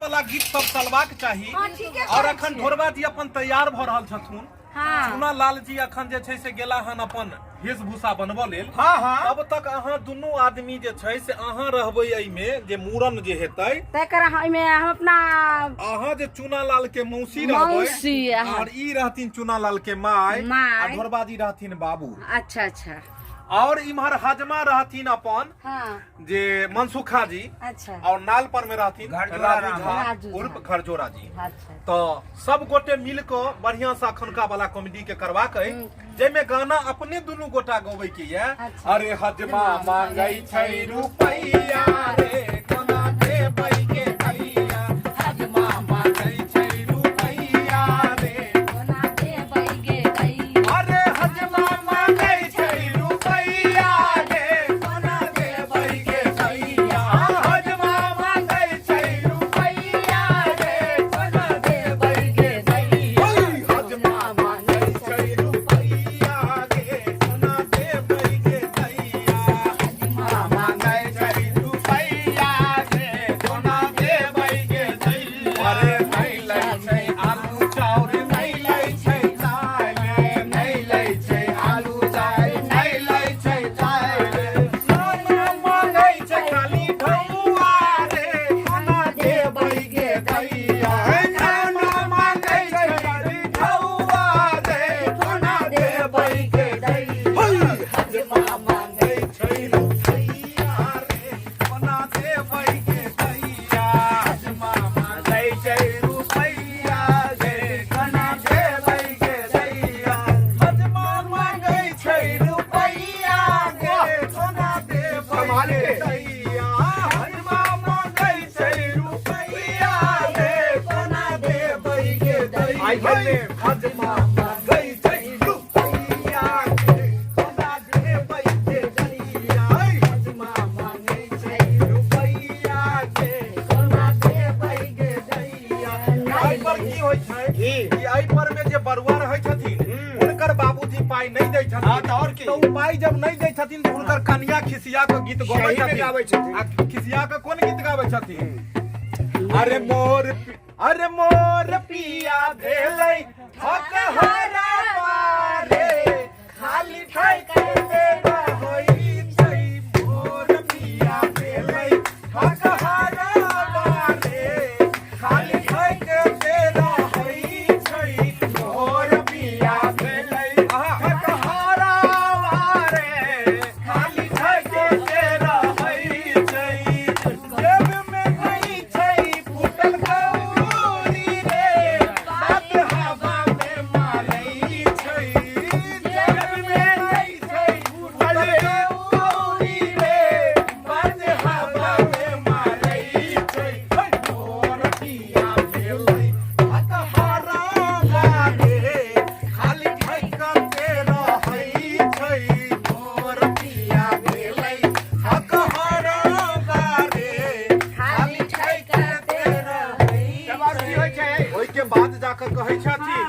वाला गीत सब चलबाक चाही। और अखन ढोरबा जी अपन तैयार भ रहल छथुन। चुना लाल जी अखन जे छै से गेला हन अपन वेशभूषा बनबऽ लेल। तब तक अहाँ दुनू आदमी जे छै से अहाँ रहबै एहि में जे मूरन जे हेतै तकर हम अपना अहाँ जे चुना लाल के मौसी रहबै और ई रहथिन चुना लाल के माय और ढोरबा जी रहथिन बाबू। अच्छा अच्छा। और इम्हर हजमा रहथिन अपन जे मनसुखा जी। अच्छा। और नाल पर में रहथिन राजू उर्फ घरजोरा जी। अच्छा। तो सब गोटे मिल के बढ़िया सा अखनका वाला कॉमेडी के करवाक जैमे गाना अपने दुनू गोटा गबै के ये। अरे हजमा मांगै छै रुपैया रे कोना देबै के भैया। हजमा मांगै छै रुपैया रे कोना देबै के भैया। अरे हजमा मांगै छै रुपैया रे कोना देबै के भैया। हजमा मांगै छै रुपैया रे कोना देबै के भैया। हजमा मांगै छै रुपैया रे कोना देबै के भैया। हजमा मांगै छै रुपैया रे कोना देबै के भैया। अरे नहीं लै छै आलू चाउर नहीं लै छै दाल नहीं लै छै आलू चाउर नहीं लै छै दाल। सोना मांगै छै खाली ढौआ रे कोना देबै के भैया। खाना मांगै छै खाली ढौआ रे कोना देबै के भैया। हजमा मांगै छै रुपैया रे कोना देबै के भैया। हजमा मांगै छै रुपैया रे कोना देबै के भैया। हजमा मांगै छै रुपैया रे कोना देबै के भैया। हजमा मांगै छै रुपैया रे कोना देबै के भैया। हजमा मांगै छै रुपैया रे कोना देबै के भैया। हजमा मांगै छै रुपैया रे कोना देबै के भैया। एहि पर की होइ छै कि एहि पर में जे बरुआ रहै छथिन हुनकर बाबूजी पाई नहीं दै छथिन। तो उ पाई जब नहीं दै छथिन तो हुनकर कन्या खिसिया के गीत गाबै छथिन। आ खिसिया के कोन गीत गाबै छथिन? अरे मोर पिया भेलै ठकहरा रे खाली ठकै के रहै छै। मोर पिया भेलै ठकहरा रे खाली ठकै के रहै छै। मोर पिया भेलै ठकहरा रे खाली ठकै के रहै छै। जेब में नहीं छै फूटल कौड़ी रे बात हवा में मारै छै। जेब में नहीं छै फूटल कौड़ी रे बात हवा में मारै छै। मोर पिया भेलै ठकहरा रे खाली ठकै के रहै छै। मोर पिया भेलै ठकहरा रे खाली ठकै के रहै छै। ओहि के बाद जाकर कहै छथिन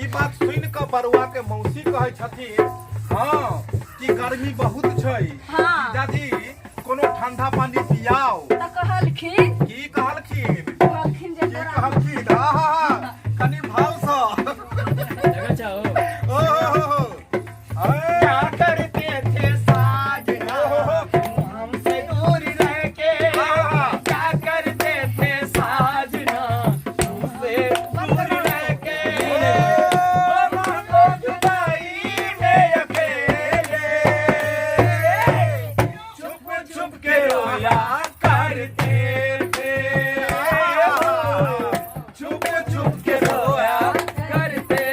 ई बात सुनि के बरुआ के मौसी कहै छथिन कि गर्मी बहुत छै दादी कोनो ठंडा पानी पियाओ। त कहलखिन की कहलखिन? जे की कहलखिन? कनी भाव सँ क्या करते थे साजना हमसे दूर रह के। क्या करते थे साजना हमसे दूर रह के। हमको जुदाई में अकेले छुप छुप के रोया करते थे। छुप छुप के रोया करते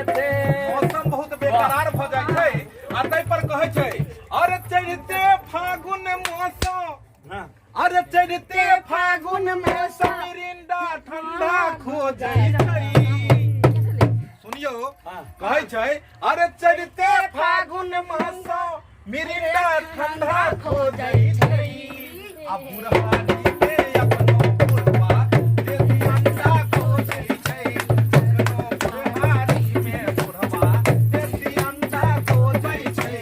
थे। मौसम बहुत बेकरार भ जाइ छै आ तै पर कहै छै अरे चढ़ते फागुन मौसम अरे चढ़ते फागुन में मिरिंडा ठंडा खो जाइ छै। सुनियो कहै छै अरे चढ़ते फागुन मौसम मिरिंडा ठंडा खो जाइ छै। आ बुढ़ारी में अपनो बुढ़वा देसी अंडा खो जाइ छै। अपनो बुढ़ारी में बुढ़वा देसी अंडा खो जाइ छै।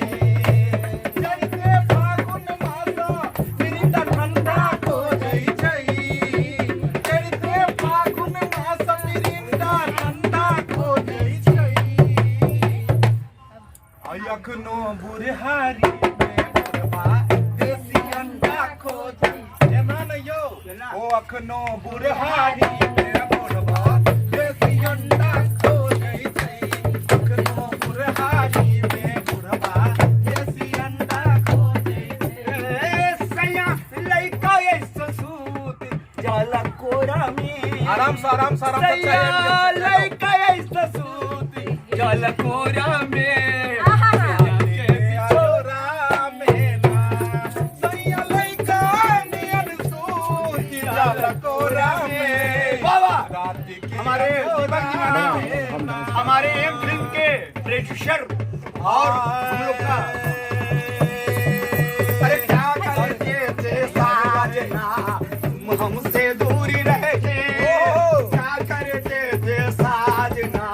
चढ़ते फागुन मौसम मिरिंडा ठंडा खो जाइ छै। चढ़ते अखनो बुढ़हारी में बुढ़वा देसी अंडा खोजी एना न यो ओ अखनो बुढ़हारी में बुढ़वा देसी अंडा खोजी अखनो बुढ़हारी में बुढ़वा देसी अंडा खोजी सैया लइका ऐसा सूत जाला कोरा में आराम से आराम से आराम से सैया लइका ऐसा सूत जाला कोरा में हमारे एम फिल्म के प्रोड्यूसर और हम लोग का अरे क्या करते थे साजना हमसे दूरी रह के क्या करते थे साजना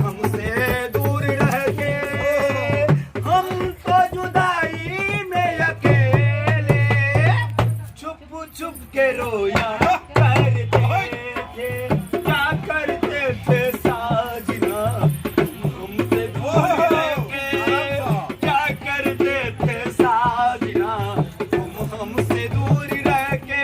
हमसे दूर रह के हम तो जुदाई में अकेले छुप छुप के रोया करते थे क्या करते थे साजना हमसे दूर रह के क्या करते थे साजना हमसे दूर रह के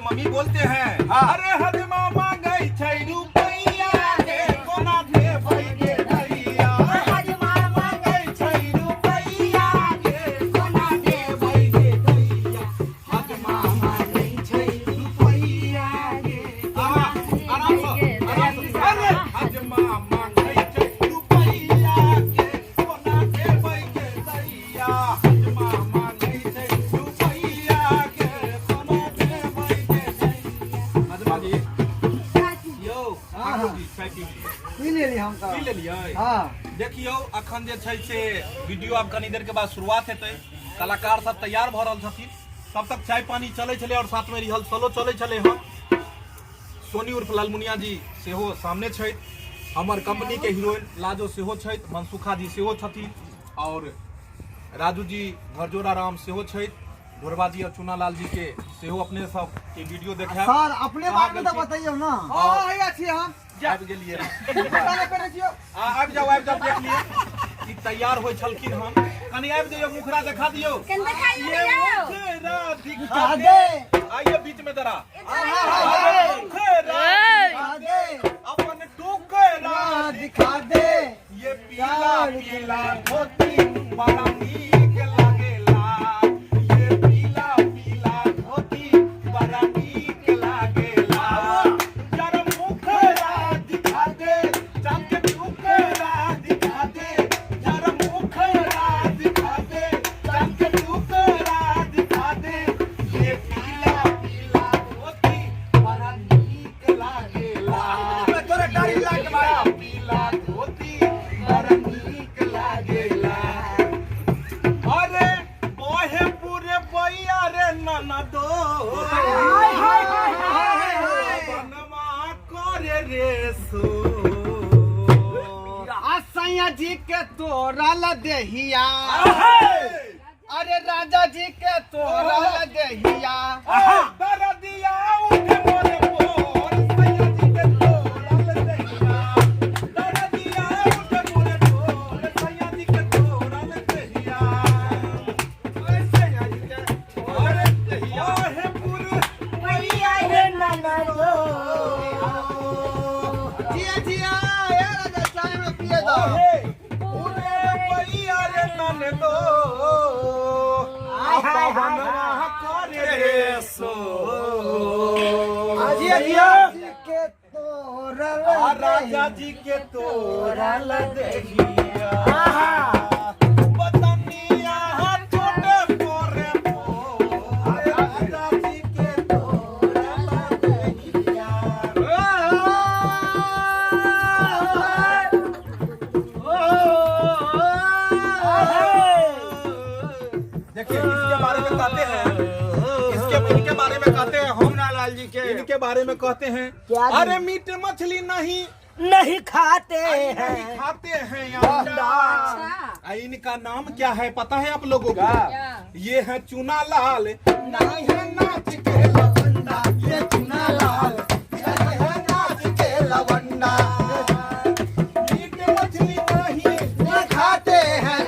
मम्मी बोलते हैं हाँ। अरे हद मामा गई छै रुपैया के कोना दे भाई के दैया हद मामा गई छै रुपैया के कोना दे भाई के दैया हद मामा गई छै रुपैया के आराम से अरे हद मामा गई छै रुपैया के कोना दे भाई के दैया हद मामा गई छै रुपैया के कोना दे भाई के दैया जी यो आगो जी पैकिंग पी ले ली हम पी ले लियै हाँ देखियो अखन जे छै से वीडियो अब कनी देर के बाद शुरुआत हेतै कलाकार सब तैयार भ रहल छथिन तब तक चाय पानी चलै छलै और साथ में रिहर्सलो चलै छलै हन सोनी उर्फ लालमुनिया जी सेहो सामने छथि हमर कंपनी के हीरोइन लाजो सेहो छथि मनसुखा जी सेहो छथिन और राजू जी घरजोड़ा राम सेहो छथि भोरबा जी और चुनालाल जी के सेहो अपने सब के वीडियो देखायब सर अपने बारे में तो बताइए ना हाँ है अच्छी हम आबि गेलियै आबि जाओ देख लियौ ई तैयार होय छलखिन हन कनी आबि जाइयो मुखरा देखा दियौ कन दिखाइए ये मुखरा दिखा दे आइए बीच में जरा मुखरा दिखा दे अपन टुकड़ा दिखा दे ये पीला पीला धोती बड़ा नीक लागेला ये पीला पीला धोती बड़ा नीक लागेला जरा मुखरा दिखा दे चमके टुकड़ा दिखा दे जरा मुखरा दिखा दे चमके टुकड़ा दिखा दे ये पीला पीला धोती बड़ा नीक लागेला तोरा गाड़ी लाग मारा पीला धोती बड़ा नीक लागेला अरे बहे पूरे बैया रे ननदो बनवा करे रे सो सैया जी के तोरा ल देहिया अरे राजा जी के तोरा ल देहिया दरदिया उठे मोरे बोर सैया जी के तोरा ले देहिया दरदिया उठे मोरे बोर सैया जी के तोरा ले देहिया ओए सैया जी के अरे देहिया हे पूरे मैया रे ननदो जिया जिया ए राजा चाय में पिए दो पूरे बैया रे ननदो हाय बनवा करे रे सो जिया जिया के तोरा ल राजा जी के तोरा ल देहिया बतनिया छोटे पोरे पो राजा जी के तोरा ल देहिया देखिए इसके बारे में कहते हैं इनके बारे में कहते हैं हम लाल जी के इनके बारे में कहते हैं क्या जी? अरे मीट मछली नहीं खाते नहीं हैं खाते हैं अंडा अच्छा इनका नाम क्या है पता है आप लोगों को क्या? ये है चूना लाल नहीं है नाच के लवंडा ये चुना लाल नहीं है नाच के लवंडा मीट मछली नहीं नहीं खाते हैं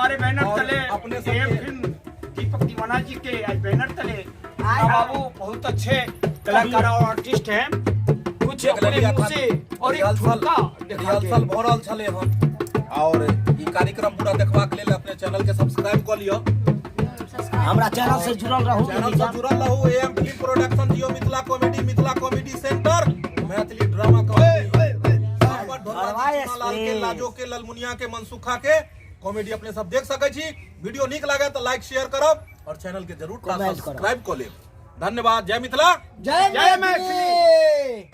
हमारे बैनर और तले अपने सब ये के- फिल्म दीपक दीवाना जी के आज बैनर तले बाबू बहुत अच्छे कलाकार और आर्टिस्ट हैं। कुछ अपने मुंह से और एक ठुमका दिखा के। रिहर्सल भऽ रहल छलै हन और ई कार्यक्रम पूरा देखबाक लेल अपने चैनल के सब्सक्राइब कऽ लिअ, हमरा चैनल से जुड़ल रहू। चैनल से जुड़ल रहू। M film production Jio Mithila comedy centre Maithili drama लाल के लाजो के ललमुनिया के मनसुखा के कॉमेडी अपने सब देख सकै छी। वीडियो नीक लागे तो लाइक शेयर करब और चैनल के जरूर कमेंट करब। सब्सक्राइब कऽ लेब। धन्यवाद। जय मिथिला। जय मैथिली।